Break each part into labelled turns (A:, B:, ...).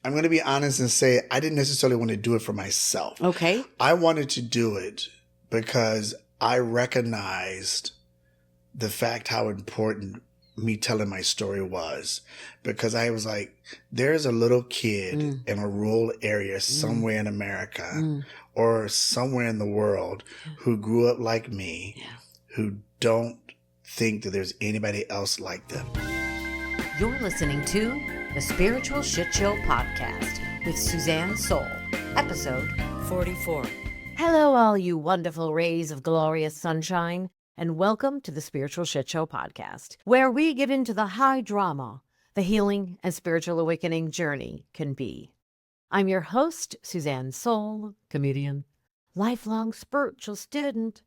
A: I'm going to be honest and say I didn't necessarily want to do it for myself.
B: Okay.
A: I wanted to do it because I recognized the fact how important me telling my story was, because I was like, there's a little kid in a rural area somewhere in America or somewhere in the world who grew up like me, who don't think that there's anybody else like them.
B: You're listening to the Spiritual Shitshow podcast with Suzanne Sole, episode 44. Hello, all you wonderful rays of glorious sunshine, and welcome to the Spiritual Shitshow podcast, where we get into the high drama the healing and spiritual awakening journey can be. I'm your host, Suzanne Sole, comedian, lifelong spiritual student,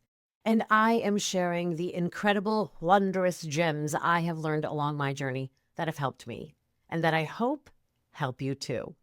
B: and I am sharing the incredible, wondrous gems I have learned along my journey that have helped me, and that I hope help you too.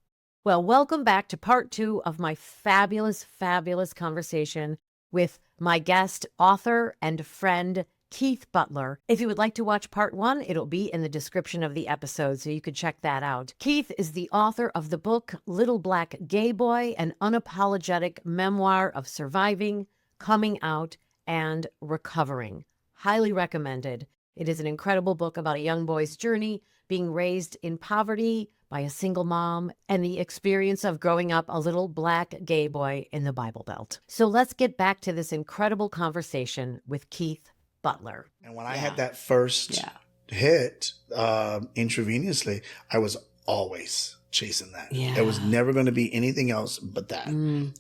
B: Well, welcome back to part 2 of my fabulous, fabulous conversation with my guest, author, and friend, Keith Butler. If you would like to watch part 1, it'll be in the description of the episode, so you could check that out. Keith is the author of the book, Little Black Gay Boy, an Unapologetic Memoir of Surviving, Coming Out, and Recovering. Highly recommended. It is an incredible book about a young boy's journey, being raised in poverty by a single mom, and the experience of growing up a little black gay boy in the Bible Belt. So let's get back to this incredible conversation with Keith Butler.
A: And when I had that first hit intravenously, I was always chasing that. It was never going to be anything else but that.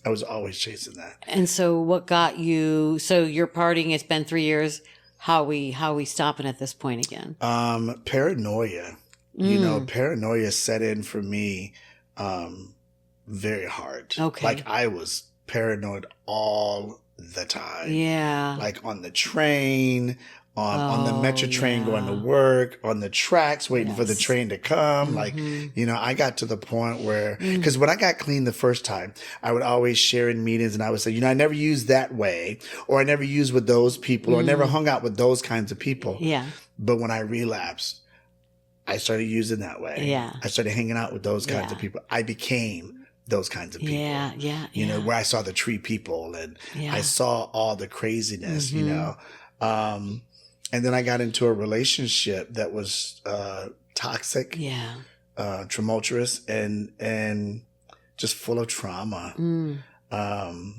A: I was always chasing that.
B: And so what got you, so you're partying, it's been 3 years. How we stopping at this point again?
A: Paranoia. You know, paranoia set in for me very hard. Okay. Like I was paranoid all the time. Yeah. Like on the train, on the metro train going to work, on the tracks waiting for the train to come. Like, you know, I got to the point where, because when I got clean the first time, I would always share in meetings and I would say, you know, I never used that way, or I never used with those people, or I never hung out with those kinds of people. Yeah. But when I relapsed, I started using that way. Yeah. I started hanging out with those kinds of people. I became those kinds of people. You know, where I saw the tree people and I saw all the craziness, you know. And then I got into a relationship that was toxic, tumultuous, and just full of trauma. And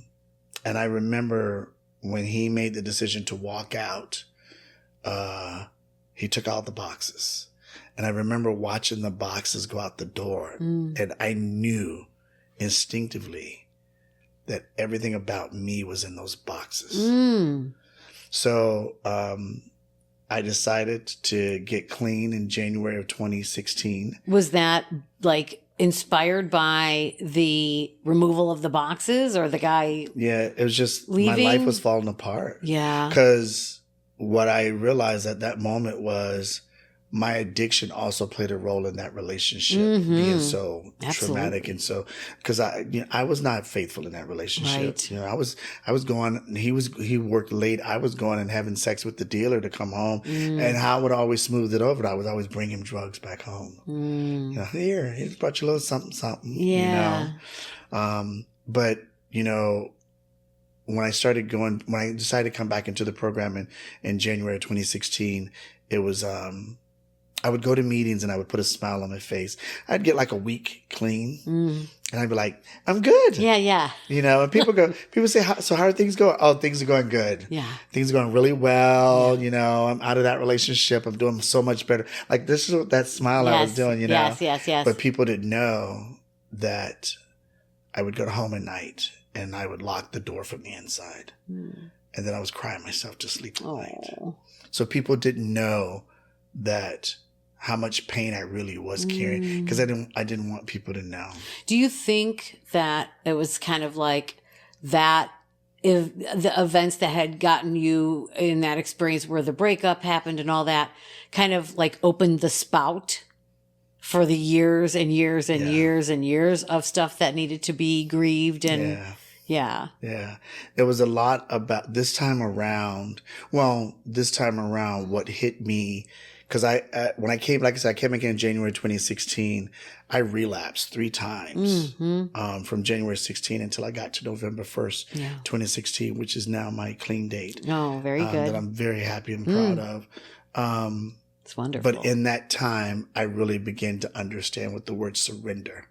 A: I remember when he made the decision to walk out, he took out the boxes. And I remember watching the boxes go out the door. And I knew instinctively that everything about me was in those boxes. So I decided to get clean in January of 2016. Was that like inspired by the removal of the boxes or the guy? Yeah, it was just leaving? My life was falling apart. Yeah. Because what I realized at that moment was my addiction also played a role in that relationship being so traumatic. And so, because I was not faithful in that relationship. Right. You know, I was going, he worked late. I was going and having sex with the dealer to come home. And how I would always smooth it over, I would always bring him drugs back home. You know, here, he's brought you a little something, something. Yeah. You know, but you know, when I decided to come back into the program in January of 2016, it was, I would go to meetings and I would put a smile on my face. I'd get like a week clean and I'd be like, I'm good. Yeah, yeah. You know, and people say, so how are things going? Oh, things are going good. Yeah. Things are going really well. Yeah. You know, I'm out of that relationship. I'm doing so much better. Like this is what that smile I was doing, you know. Yes. But people didn't know that I would go home at night and I would lock the door from the inside. And then I was crying myself to sleep at night. So people didn't know that how much pain I really was carrying, because I didn't want people to know. Do you think that it was kind of like that, if the events that had gotten you in that experience where the breakup happened and all that kind of like opened the spout for the years and years and years and years of stuff that needed to be grieved and Yeah. There was a lot about this time around, what hit me, Because when I came, like I said, I came again in January 2016. I relapsed 3 times from January 16 until I got to November 1st, 2016, which is now my clean date.
B: Oh, very good.
A: That I'm very happy and proud of.
B: It's wonderful.
A: But in that time, I really began to understand what the word surrender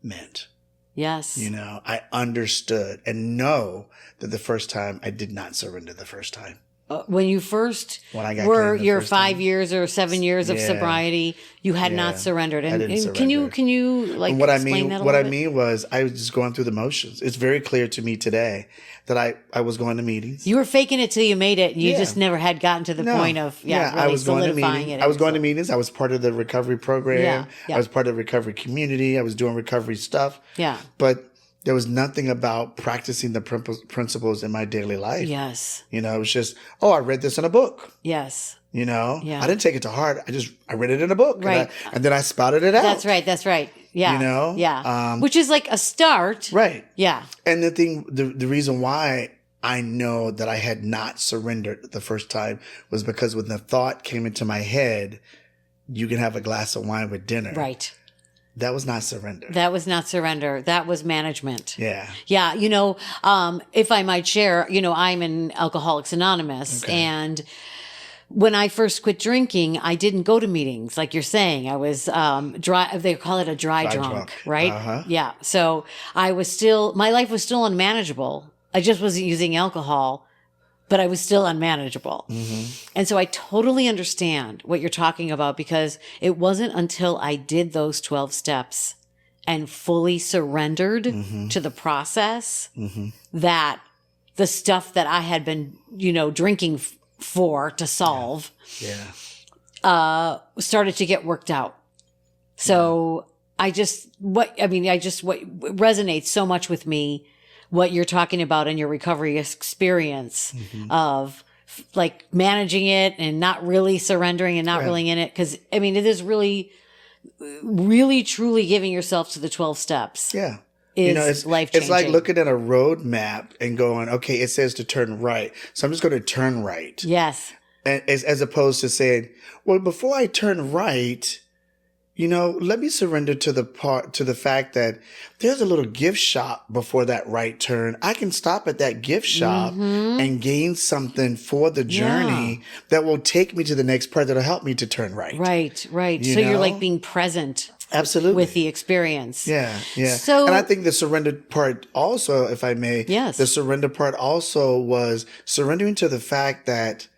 A: meant.
B: Yes.
A: You know, I understood and know that the first time I did not surrender the first time.
B: When you first
A: were
B: your 5 years or 7 years of sobriety, you had not surrendered. And,
A: I didn't surrender.
B: Can you like
A: what
B: explain that a little bit?
A: What I mean was I was just going through the motions. It's very clear to me today that I was going to meetings.
B: You were faking it till you made it. And you just never had gotten to the point of really
A: I was
B: solidifying it.
A: I was going to meetings. I was part of the recovery program. I was part of the recovery community. I was doing recovery stuff.
B: Yeah.
A: But there was nothing about practicing the principles in my daily life.
B: Yes.
A: You know, it was just, I read this in a book.
B: Yes.
A: You know, I didn't take it to heart. I read it in a book.
B: Right.
A: And then I spouted it out.
B: That's right. Yeah.
A: You know?
B: Yeah. Which is like a start.
A: Right.
B: Yeah.
A: And the reason why I know that I had not surrendered the first time was because when the thought came into my head, you can have a glass of wine with dinner.
B: Right.
A: That was not surrender.
B: That was not surrender. That was management.
A: Yeah.
B: Yeah. You know, if I might share, you know, I'm in Alcoholics Anonymous.
A: Okay.
B: And when I first quit drinking, I didn't go to meetings. Like you're saying, I was dry. They call it a dry drunk, right?
A: Uh-huh.
B: Yeah. So my life was still unmanageable. I just wasn't using alcohol, but I was still unmanageable. Mm-hmm. And so I totally understand what you're talking about, because it wasn't until I did those 12 steps and fully surrendered to the process that the stuff that I had been, you know, drinking for to solve started to get worked out. So what resonates so much with me, what you're talking about in your recovery experience of like managing it and not really surrendering and not really in it. Cause I mean, it is really, really, truly giving yourself to the 12 steps.
A: Yeah.
B: Is life-changing.
A: It's like looking at a road map and going, okay, it says to turn right. So I'm just going to turn right.
B: Yes.
A: And as opposed to saying, well, before I turn right, you know, let me surrender to the fact that there's a little gift shop before that right turn. I can stop at that gift shop and gain something for the journey that will take me to the next part that'll help me to turn right.
B: Right. So you're like being present.
A: Absolutely.
B: With the experience.
A: Yeah.
B: So,
A: and I think the surrender part also, if I may, the surrender part also was surrendering to the fact that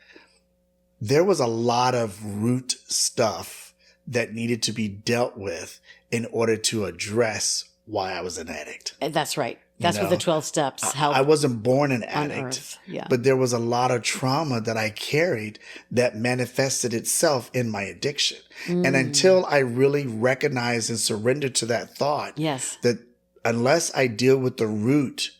A: there was a lot of root stuff that needed to be dealt with in order to address why I was an addict.
B: That's right. That's what the 12 steps help.
A: I wasn't born an addict, but there was a lot of trauma that I carried that manifested itself in my addiction. And until I really recognized and surrendered to that thought, that unless I deal with the root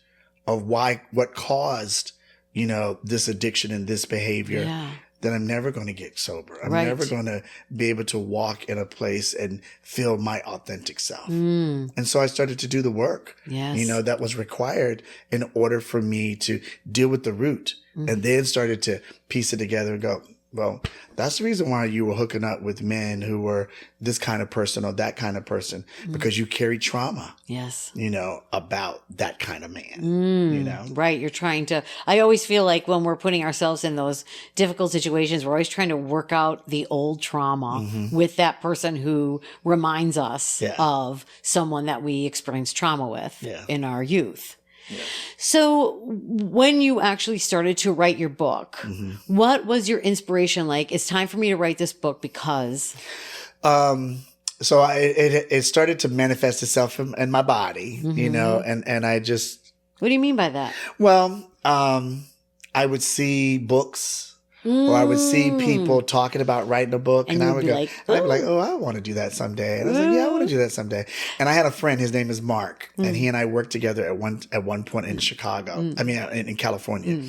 A: of what caused, you know, this addiction and this behavior, then I'm never going to get sober. I'm never going to be able to walk in a place and feel my authentic self. And so I started to do the work, you know, that was required in order for me to deal with the root, and then started to piece it together and go, well, that's the reason why you were hooking up with men who were this kind of person or that kind of person, because you carry trauma, you know, about that kind of man, you know?
B: Right. You're trying to, I always feel like when we're putting ourselves in those difficult situations, we're always trying to work out the old trauma with that person who reminds us of someone that we experienced trauma with in our youth. Yeah. So when you actually started to write your book, what was your inspiration like? It's time for me to write this book because...
A: So it started to manifest itself in my body, you know, and I just...
B: What do you mean by that?
A: Well, I would see books or I would see people talking about writing a book, and I would go, I'd be like, oh, I want to do that someday. And I was like, yeah, I want to do that someday. And I had a friend, his name is Mark, and he and I worked together at one point in Chicago. I mean, in California.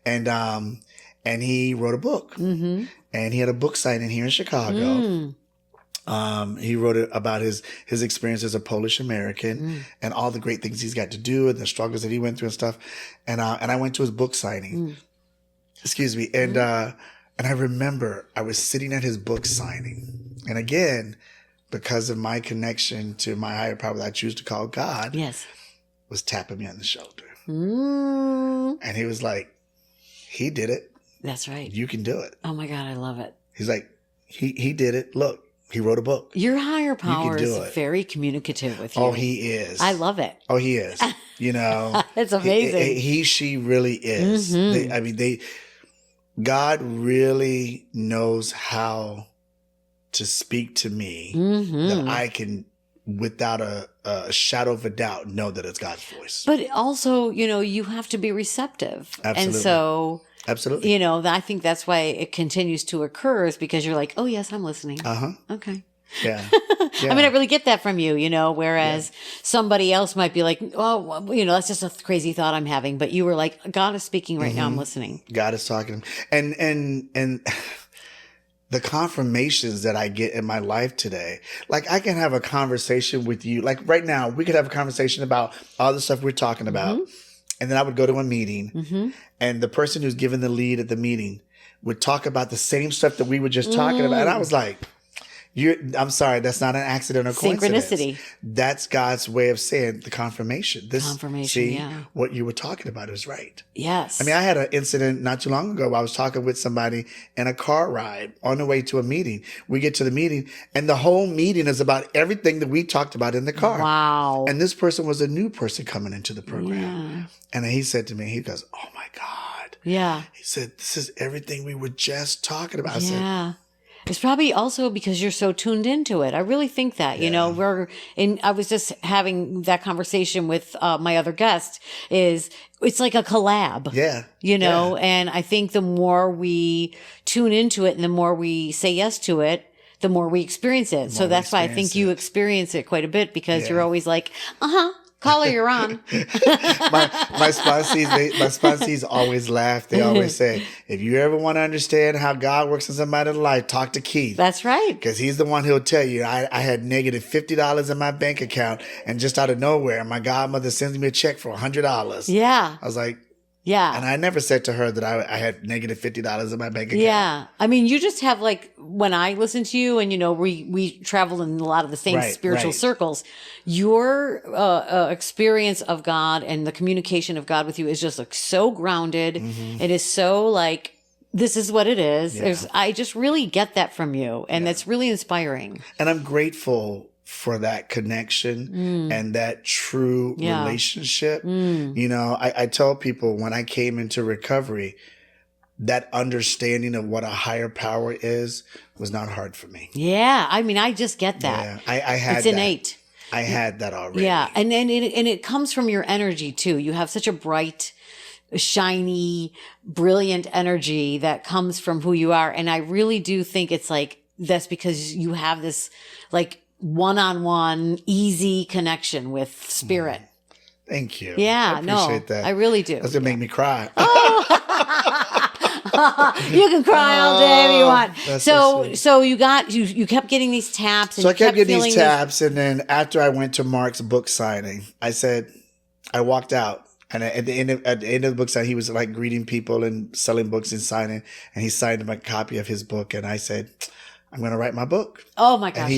A: And he wrote a book, and he had a book signing here in Chicago. He wrote it about his experience as a Polish American and all the great things he's got to do and the struggles that he went through and stuff. And I went to his book signing. Excuse me. And And I remember I was sitting at his book signing. And again, because of my connection to my higher power that I choose to call God, was tapping me on the shoulder. And he was like, he did it.
B: That's right.
A: You can do it.
B: Oh my God, I love it.
A: He's like, he did it. Look, he wrote a book.
B: Your higher power is very communicative with you.
A: Oh, he is.
B: I love it.
A: Oh, he is. You know,
B: it's amazing.
A: She really is. God really knows how to speak to me that I can, without a shadow of a doubt, know that it's God's voice.
B: But also, you know, you have to be receptive.
A: Absolutely.
B: And so,
A: absolutely,
B: you know, I think that's why it continues to occur, is because you're like, oh, yes, I'm listening. Okay.
A: Yeah.
B: I mean, I really get that from you, you know, whereas somebody else might be like, oh, you know, that's just a crazy thought I'm having. But you were like, God is speaking right now. I'm listening.
A: God is talking. And the confirmations that I get in my life today, like I can have a conversation with you. Like right now, we could have a conversation about all the stuff we're talking about. And then I would go to a meeting and the person who's giving the lead at the meeting would talk about the same stuff that we were just talking about. And I was like, I'm sorry, that's not an accident or coincidence.
B: Synchronicity.
A: That's God's way of saying the confirmation. See,
B: yeah.
A: What you were talking about is right.
B: Yes.
A: I mean, I had an incident not too long ago where I was talking with somebody in a car ride on the way to a meeting. We get to the meeting and the whole meeting is about everything that we talked about in the car.
B: Wow.
A: And this person was a new person coming into the program. Yeah. And he said to me, he goes, oh my God.
B: Yeah.
A: He said, this is everything we were just talking about. I
B: said, it's probably also because you're so tuned into it. I really think that, you know, I was just having that conversation with my other guest it's like a collab.
A: Yeah.
B: You know, and I think the more we tune into it and the more we say yes to it, the more we experience it. So that's why I think you experience it quite a bit, because you're always like, caller, you're on.
A: my sponsees always laugh. They always say, if you ever want to understand how God works in somebody's life, talk to Keith.
B: That's right.
A: Because he's the one who'll tell you, I had negative $50 in my bank account, and just out of nowhere, my godmother sends me a check for $100.
B: Yeah.
A: I was like,
B: yeah.
A: And I never said to her that I had negative $50 in my bank account.
B: Yeah. I mean, you just have, like, when I listen to you and, you know, we travel in a lot of the same spiritual circles, your experience of God and the communication of God with you is just like so grounded. It is so like, this is what it is. Yeah. I just really get that from you. And that's really inspiring.
A: And I'm grateful for that connection and that true relationship. You know, I tell people when I came into recovery, that understanding of what a higher power is was not hard for me.
B: Yeah. I mean, I just get that.
A: Yeah. I had
B: it's innate.
A: I had that already.
B: Yeah. And it comes from your energy too. You have such a bright, shiny, brilliant energy that comes from who you are. And I really do think it's like, that's because you have this like one-on-one, easy connection with spirit.
A: Thank you.
B: Yeah,
A: I appreciate that.
B: I really do.
A: That's going to make me cry.
B: You can cry all day if you want. So you kept getting these taps. And
A: so I kept getting these taps. And then after I went to Mark's book signing, I walked out. And at the end of the book signing, he was like greeting people and selling books and signing. And he signed my copy of his book. And I said, I'm going to write my book.
B: Oh my gosh.
A: And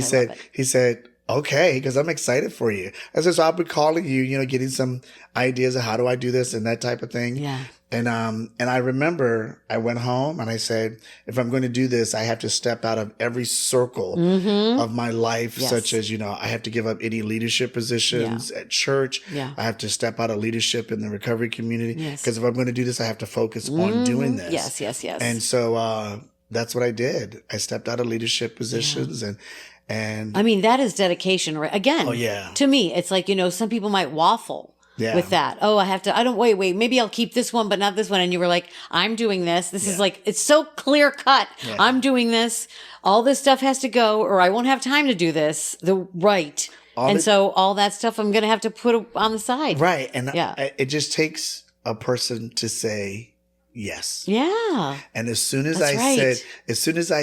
A: he said, okay, because I'm excited for you. I said, so I'll be calling you, you know, getting some ideas of how do I do this and that type of thing.
B: Yeah.
A: And I remember I went home and I said, if I'm going to do this, I have to step out of every circle of my life, such as, you know, I have to give up any leadership positions at church.
B: Yeah.
A: I have to step out of leadership in the recovery community. Because if I'm going to do this, I have to focus on doing this.
B: Yes.
A: And so, that's what I did. I stepped out of leadership positions and
B: I mean, that is dedication, right? Again, to me, it's like, you know, some people might waffle with that. Oh, wait, maybe I'll keep this one, but not this one. And you were like, I'm doing this. This is like, it's so clear cut. Yeah. I'm doing this. All this stuff has to go, or I won't have time to do this. So all that stuff I'm going to have to put on the side.
A: Right. And it just takes a person to say, yes.
B: Yeah.
A: And as soon as I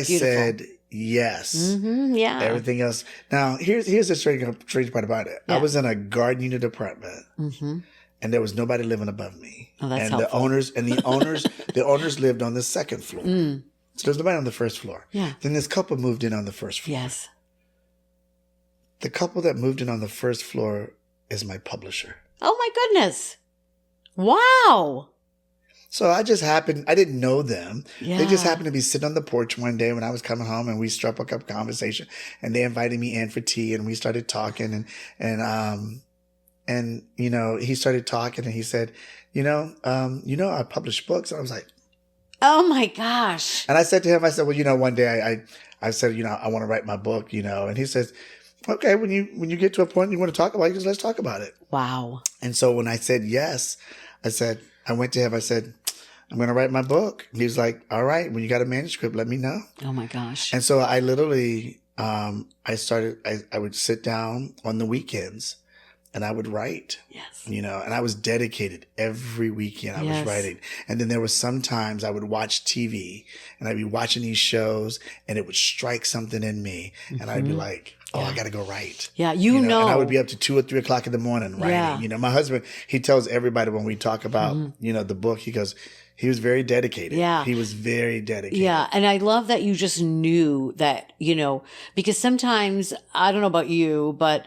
A: said yes, everything else. Now here's the strange part about it. I was in a garden unit apartment, and there was nobody living above me.
B: Oh, that's
A: and
B: helpful.
A: the owners lived on the second floor. So there's nobody on the first floor.
B: Yeah.
A: Then this couple moved in on the first floor.
B: Yes.
A: The couple that moved in on the first floor is my publisher.
B: Oh my goodness. Wow.
A: So I didn't know them.
B: Yeah.
A: They just happened to be sitting on the porch one day when I was coming home, and we struck up a conversation, and they invited me in for tea, and we started talking, and he started talking, and he said, I publish books. And I was like,
B: oh my gosh.
A: And I said to him, well, one day I said, I want to write my book, and he says, okay, when you get to a point you want to talk about it, just let's talk about it.
B: Wow.
A: And so when I said yes, I went to him, I said, I'm going to write my book. And he was like, all right, when you got a manuscript, let me know.
B: Oh my gosh.
A: And so I literally, I would sit down on the weekends and I would write.
B: Yes.
A: And I was dedicated every weekend. I was writing. And then there was sometimes I would watch TV and I'd be watching these shows and it would strike something in me. And I'd be like, I got to go write.
B: Yeah. And
A: I would be up to 2 or 3 o'clock in the morning writing.
B: Yeah.
A: My husband, he tells everybody when we talk about, the book, he goes, he was very dedicated.
B: Yeah.
A: He was very dedicated.
B: Yeah. And I love that you just knew that, because sometimes, I don't know about you, but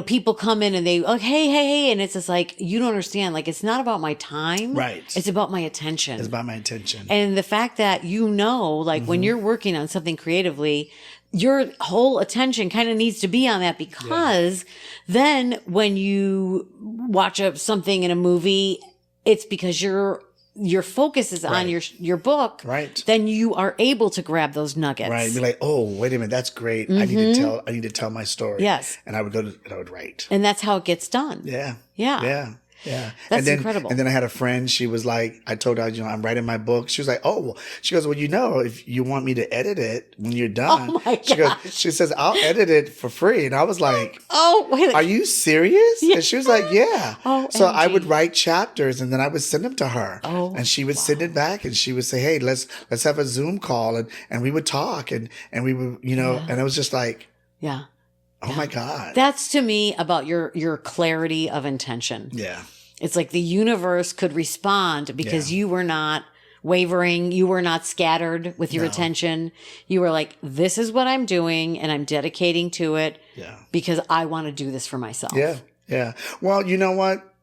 B: people come in and they, oh, hey. And it's just like, you don't understand. Like, it's not about my time.
A: Right.
B: It's about my attention.
A: It's about my attention.
B: And the fact that, when you're working on something creatively, your whole attention kind of needs to be on that, because then when you watch something in a movie, it's because your focus is on your book.
A: Right.
B: Then you are able to grab those nuggets.
A: Right. Be like, oh, wait a minute, that's great. I need to tell my story.
B: Yes.
A: And I would I would write.
B: And that's how it gets done.
A: Yeah.
B: Yeah.
A: Yeah. Yeah.
B: That's incredible.
A: And then I had a friend, she was like, I told her, I'm writing my book. She was like, oh, well, she goes, well, if you want me to edit it when you're done,
B: oh my gosh.
A: She says, I'll edit it for free. And I was like,
B: oh, wait.
A: Are you serious?
B: Yeah.
A: And she was like, yeah.
B: Oh,
A: so I would write chapters and then I would send them to her.
B: Oh,
A: and she would send it back and she would say, hey, let's have a Zoom call. And we would talk and we would, and it was just like,
B: yeah.
A: Oh my God.
B: That's to me about your clarity of intention.
A: Yeah.
B: It's like the universe could respond because you were not wavering. You were not scattered with your attention. You were like, this is what I'm doing and I'm dedicating to it because I want to do this for myself.
A: Yeah. Yeah. Well, you know what?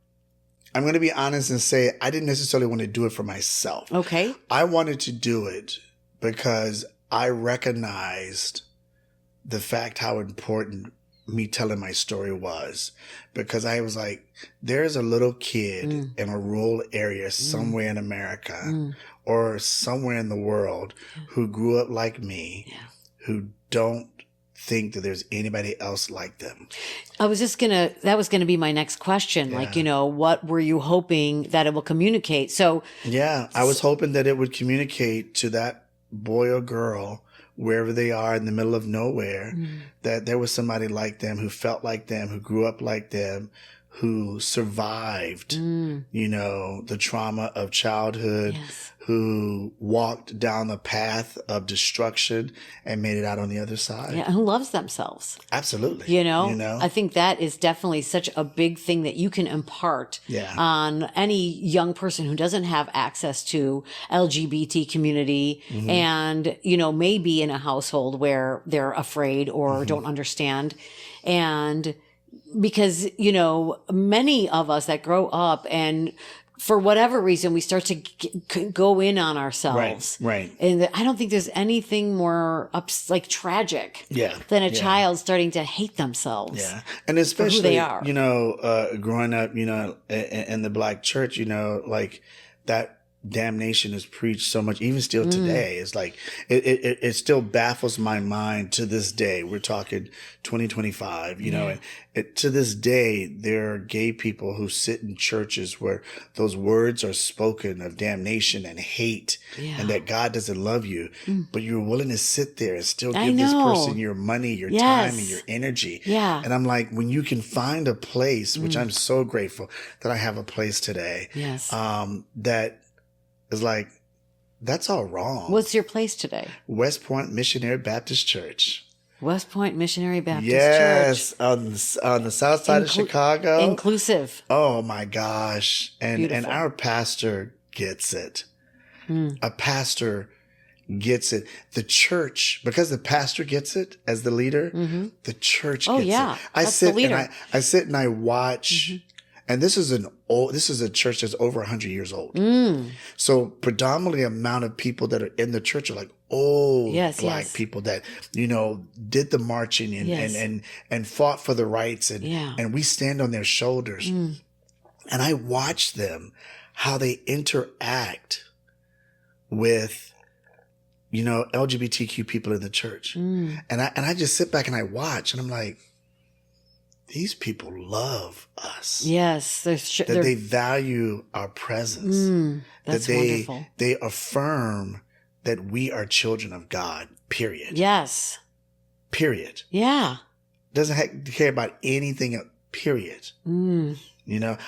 A: I'm going to be honest and say I didn't necessarily want to do it for myself.
B: Okay.
A: I wanted to do it because I recognized the fact how important me telling my story was, because I was like, there's a little kid in a rural area somewhere in America or somewhere in the world who grew up like me, who don't think that there's anybody else like them.
B: That was gonna be my next question. Like, what were you hoping that it will communicate? So
A: yeah, I was hoping that it would communicate to that boy or girl wherever they are in the middle of nowhere, that there was somebody like them who felt like them, who grew up like them, who survived, the trauma of childhood, who walked down the path of destruction and made it out on the other side.
B: Yeah, who loves themselves.
A: Absolutely.
B: I think that is definitely such a big thing that you can impart on any young person who doesn't have access to LGBT community and, maybe in a household where they're afraid or don't understand. And because, many of us that grow up and for whatever reason, we start to go in on ourselves.
A: Right.
B: And I don't think there's anything more tragic than a child starting to hate themselves.
A: Yeah. And especially,
B: for who they are.
A: Growing up, in the Black church, like that damnation is preached so much, even still today. It's like, it still baffles my mind to this day. We're talking 2025, and to this day, there are gay people who sit in churches where those words are spoken of damnation and hate and that God doesn't love you, but you're willing to sit there and still give this person your money, your time, and your energy.
B: Yeah.
A: And I'm like, when you can find a place, which I'm so grateful that I have a place today, that is like, that's all wrong.
B: What's your place today?
A: West Point Missionary Baptist Church.
B: West Point Missionary Baptist
A: Church.
B: Yes,
A: on the south side of Chicago.
B: Inclusive.
A: Oh my gosh. And
B: Beautiful.
A: our pastor gets it. A pastor gets it. The church, because the pastor gets it as the leader, the church gets it. I sit and I watch, and this is a church that's over 100 years old. So predominantly amount of people that are in the church are like old black people that, did the marching and fought for the rights and we stand on their shoulders. And I watch them, how they interact with, LGBTQ people in the church. And I just sit back and I watch and I'm like, these people love us.
B: Yes.
A: That they value our presence.
B: That's
A: wonderful. They affirm that we are children of God, period.
B: Yes.
A: Period.
B: Yeah.
A: Doesn't care about anything else, period. I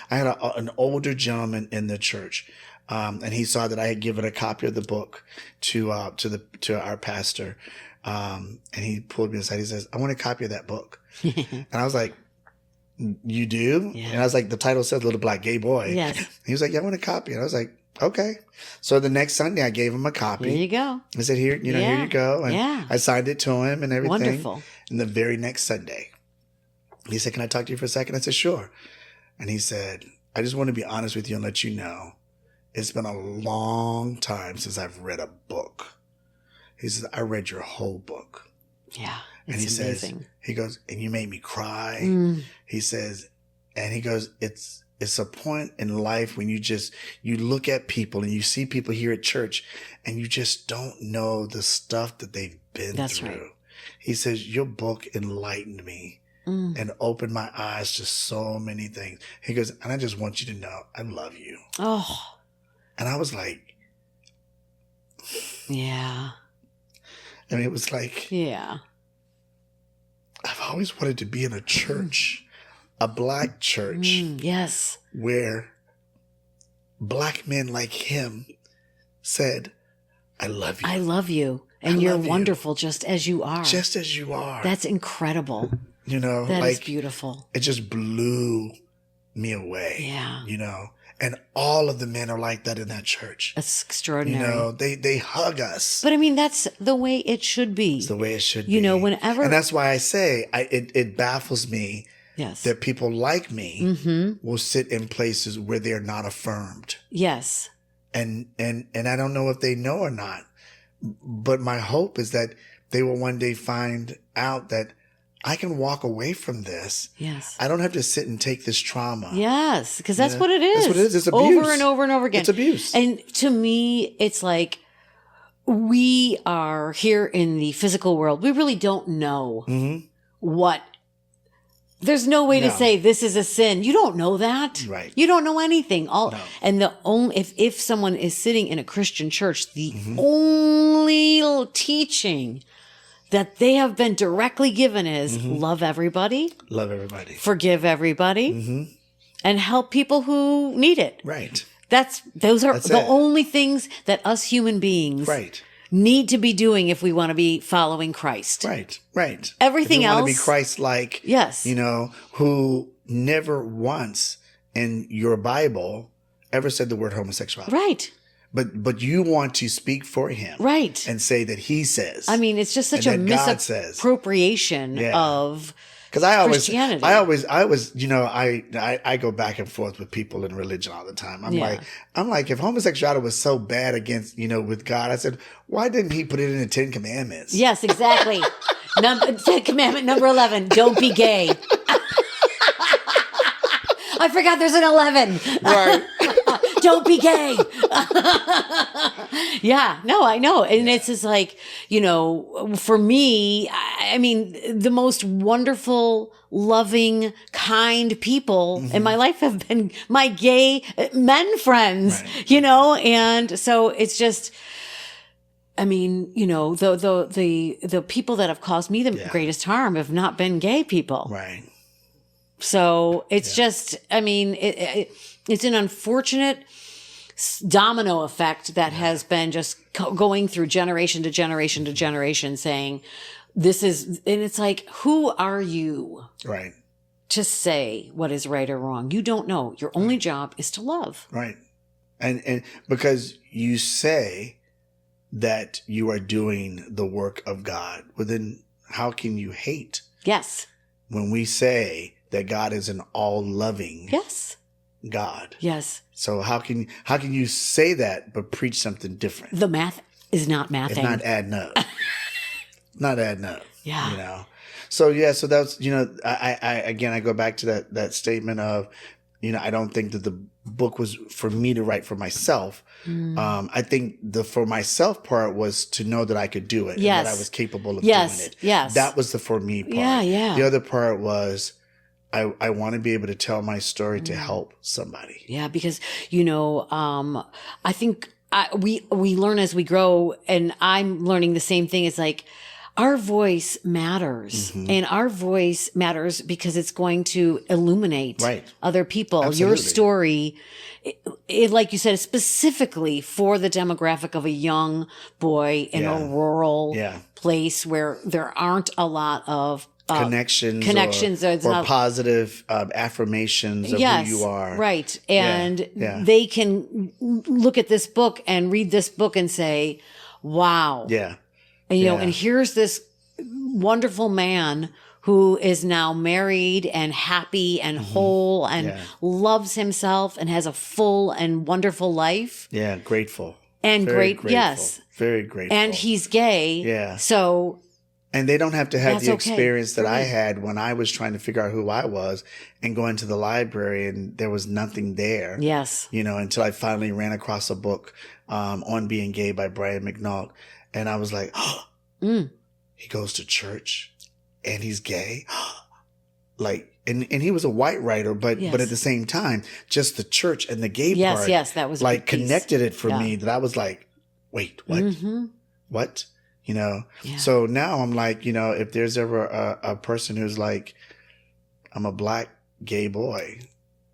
A: had an older gentleman in the church. And he saw that I had given a copy of the book to our pastor. And he pulled me aside. He says, I want a copy of that book. And I was like, you do? Yeah. And I was like, the title says Little Black Gay Boy. Yes. He was like, yeah, I want a copy. And I was like, okay. So the next Sunday I gave him a copy.
B: There you go.
A: I said, here you go. And I signed it to him and everything.
B: Wonderful.
A: And the very next Sunday, he said, can I talk to you for a second? I said, sure. And he said, I just want to be honest with you and let you know, it's been a long time since I've read a book. He says, I read your whole book.
B: Yeah.
A: And he
B: amazing.
A: Says, he goes, and you made me cry. He says, and he goes, it's a point in life when you look at people and you see people here at church and you just don't know the stuff that they've been through. Right. He says, your book enlightened me and opened my eyes to so many things. He goes, and I just want you to know, I love you.
B: Oh.
A: And I was like,
B: yeah.
A: And it was like,
B: yeah.
A: I've always wanted to be in a church, a black church.
B: Yes.
A: Where black men like him said, I love you.
B: I love you. And you're wonderful just as you are.
A: Just as you are.
B: That's incredible. That is beautiful.
A: It just blew me away.
B: Yeah.
A: And all of the men are like that in that church.
B: That's extraordinary.
A: They hug us.
B: But I mean, that's the way it should be.
A: It's the way it should be.
B: Whenever.
A: And that's why I say it baffles me that people like me will sit in places where they're not affirmed.
B: Yes.
A: And I don't know if they know or not. But my hope is that they will one day find out that I can walk away from this.
B: Yes.
A: I don't have to sit and take this trauma.
B: Yes, because that's what it is.
A: That's what it is. It's abuse.
B: Over and over and over again.
A: It's abuse.
B: And to me, it's like we are here in the physical world. We really don't know what. There's no way to say this is a sin. You don't know that.
A: Right.
B: You don't know anything. And the only if someone is sitting in a Christian church, the only teaching that they have been directly given is love everybody.
A: Love everybody.
B: Forgive everybody. And help people who need it.
A: Right.
B: Those are the only things that us human beings need to be doing if we want to be following Christ.
A: Right. Right.
B: Everything else.
A: Want to be Christ-like.
B: Yes.
A: Who never once in your Bible ever said the word homosexuality.
B: Right.
A: But you want to speak for him.
B: Right.
A: And say that he says.
B: I mean, it's just such a misappropriation of Christianity.
A: I always, I go back and forth with people in religion all the time. I'm like, if homosexuality was so bad against, with God, I said, why didn't he put it in the 10 Commandments?
B: Yes, exactly. Commandment number 11, don't be gay. I forgot there's an 11.
A: Right.
B: Don't be gay. Yeah, no, I know. And it's just like, for me, I mean, the most wonderful, loving, kind people in my life have been my gay men friends, and so it's just, I mean, the people that have caused me the greatest harm have not been gay people.
A: Right.
B: So it's just, I mean, it's an unfortunate domino effect that has been just going through generation to generation to generation saying this is, and it's like, who are you?
A: Right.
B: To say what is right or wrong? You don't know. Your only job is to love.
A: Right. And because you say that you are doing the work of God, well, then how can you hate?
B: Yes.
A: When we say that God is an all-loving
B: yes.
A: God.
B: Yes.
A: So how can you say that but preach something different?
B: The math is not mathing.
A: It's not adding up. Not adding up.
B: Yeah.
A: You know. So that's, you know, I go back to that statement of, you know, I don't think that the book was for me to write for myself. I think the for myself part was to know that I could do it.
B: Yes.
A: And that I was capable of doing it.
B: Yes.
A: That was the for me part.
B: Yeah.
A: The other part was I want to be able to tell my story to help somebody.
B: Yeah, because, you know, I think we learn as we grow, and I'm learning the same thing. It's like our voice matters, and our voice matters because it's going to illuminate other people.
A: Absolutely.
B: Your story, it, like you said, is specifically for the demographic of a young boy in a rural place where there aren't a lot of connections
A: or positive affirmations of who you are.
B: Right. And they can look at this book and read this book and say, wow.
A: Yeah.
B: And, you know, and here's this wonderful man who is now married and happy and whole and loves himself and has a full and wonderful life.
A: Yeah. Grateful.
B: And grateful. Yes.
A: Very grateful.
B: And he's gay.
A: Yeah.
B: So.
A: And they don't have to have the experience that I had when I was trying to figure out who I was and going to the library and there was nothing there.
B: Yes.
A: You know, until I finally ran across a book on being gay by Brian McNaught. And I was like, he goes to church and he's gay. Like, and he was a white writer, but at the same time, just the church and the gay part.
B: Yes, that was
A: like connected it for me that I was like, wait, what? What? You know, so now I'm like, you know, if there's ever a person who's like, I'm a black gay boy,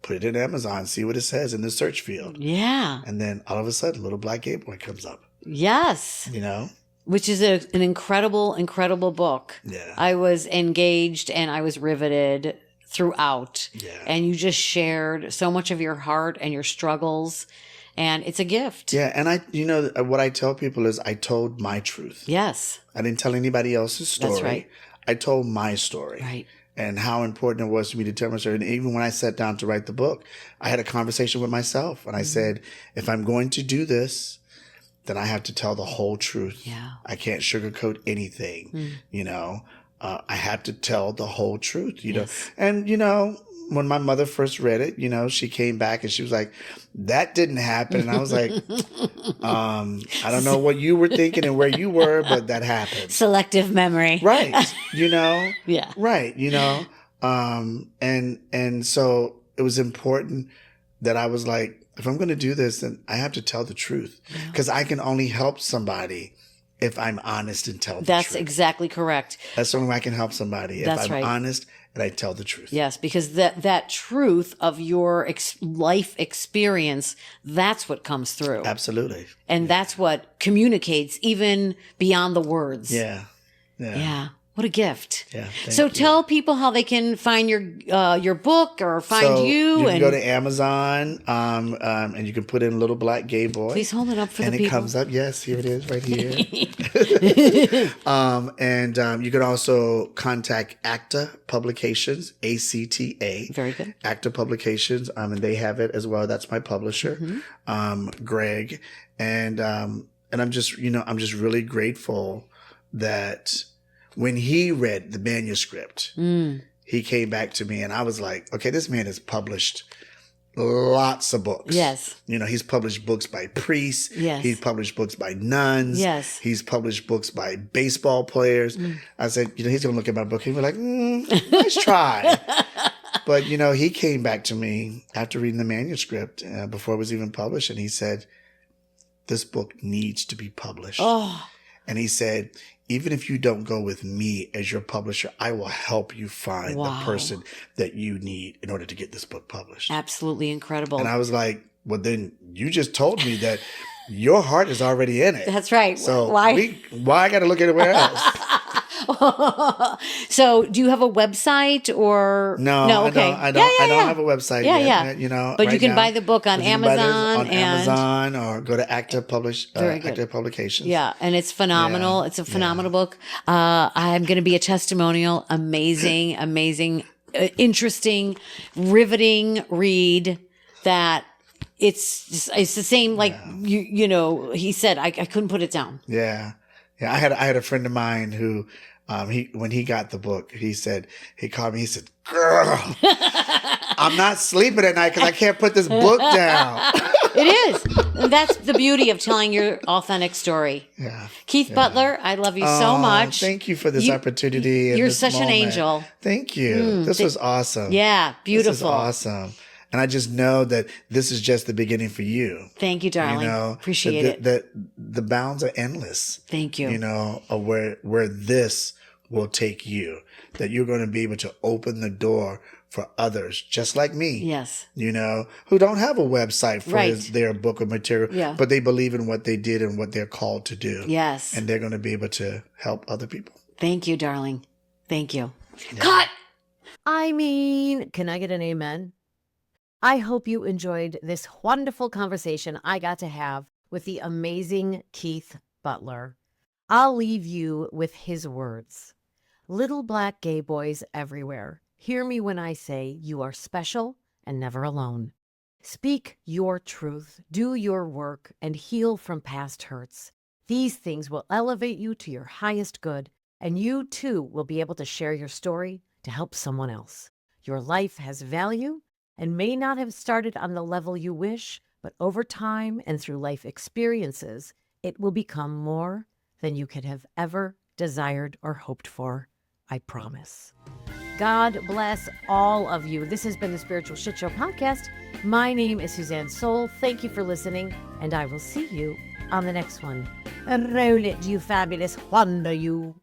A: put it in Amazon, see what it says in the search field.
B: Yeah.
A: And then all of a sudden, little black gay boy comes up.
B: Yes.
A: You know,
B: which is an incredible, incredible book.
A: Yeah.
B: I was engaged and I was riveted throughout.
A: Yeah.
B: And you just shared so much of your heart and your struggles. And it's a gift.
A: Yeah. And you know, what I tell people is I told my truth.
B: Yes.
A: I didn't tell anybody else's story.
B: That's right.
A: I told my story.
B: Right.
A: And how important it was for me to tell my story. And even when I sat down to write the book, I had a conversation with myself. And I said, if I'm going to do this, then I have to tell the whole truth.
B: Yeah.
A: I can't sugarcoat anything. You know, I have to tell the whole truth, you know. And, you know, when my mother first read it, you know, she came back and she was like, that didn't happen. And I was like, I don't know what you were thinking and where you were, but that happened.
B: Selective memory.
A: Right. You know?
B: Yeah.
A: Right. You know? And so it was important that I was like, if I'm going to do this, then I have to tell the truth because I can only help somebody if I'm honest and tell the truth.
B: That's exactly correct.
A: That's the only way I can help somebody. If I'm honest and I tell the truth.
B: Yes, because that truth of your life experience, that's what comes through.
A: Absolutely.
B: And that's what communicates even beyond the words.
A: Yeah.
B: Yeah. What a gift.
A: Yeah.
B: So tell people how they can find your book or find you.
A: You can go to Amazon and you can put in Little Black Gay Boy.
B: Please hold it up for the people.
A: And it comes up. Yes, here it is right here. And you can also contact ACTA Publications, ACTA.
B: Very good.
A: ACTA Publications, and they have it as well. That's my publisher, Greg. And I'm just really grateful that when he read the manuscript, he came back to me and I was like, okay, this man has published lots of books.
B: Yes.
A: You know, he's published books by priests.
B: Yes.
A: He's published books by nuns.
B: Yes.
A: He's published books by baseball players. I said, you know, he's going to look at my book. He'll be like, nice try. But, you know, he came back to me after reading the manuscript before it was even published. And he said, this book needs to be published.
B: Oh.
A: And he said, even if you don't go with me as your publisher, I will help you find the person that you need in order to get this book published.
B: Absolutely incredible.
A: And I was like, well, then you just told me that your heart is already in it.
B: That's right.
A: So why I got to look anywhere else?
B: So do you have a website or
A: no?
B: Okay.
A: I don't have a website yet.
B: Yeah.
A: You know,
B: but
A: right
B: you can
A: now.
B: buy the book on
A: But you can buy this
B: Amazon
A: on Amazon or go to Active Publications.
B: Yeah, and it's phenomenal.
A: Yeah.
B: It's a phenomenal book. I'm going to be a testimonial. Amazing, interesting, riveting read that it's the same, like, you know, he said, I couldn't put it down.
A: Yeah. Yeah. I had a friend of mine who, when he got the book, he called me, he said, "Girl, I'm not sleeping at night because I can't put this book down."
B: It is. And that's the beauty of telling your authentic story.
A: Yeah.
B: Keith Butler, I love you so much.
A: Thank you for this opportunity.
B: You're
A: this
B: such an angel.
A: Thank you. This was awesome.
B: Yeah, beautiful.
A: This is awesome. And I just know that this is just the beginning for you.
B: Thank you, darling.
A: You know,
B: appreciate it.
A: That the bounds are endless.
B: Thank you.
A: You know, of where this will take you. That you're going to be able to open the door for others, just like me.
B: Yes.
A: You know, who don't have a website for their book of material, but they believe in what they did and what they're called to do.
B: Yes.
A: And they're going to be able to help other people.
B: Thank you, darling. Thank you.
A: Yeah.
B: Cut! I mean, can I get an amen? I hope you enjoyed this wonderful conversation I got to have with the amazing Keith Butler. I'll leave you with his words. Little black gay boys everywhere, hear me when I say you are special and never alone. Speak your truth, do your work, and heal from past hurts. These things will elevate you to your highest good, and you too will be able to share your story to help someone else. Your life has value and may not have started on the level you wish, but over time and through life experiences, it will become more than you could have ever desired or hoped for. I promise. God bless all of you. This has been the Spiritual Shitshow podcast. My name is Suzanne Sole. Thank you for listening, and I will see you on the next one. Roll it, you fabulous wonder, you.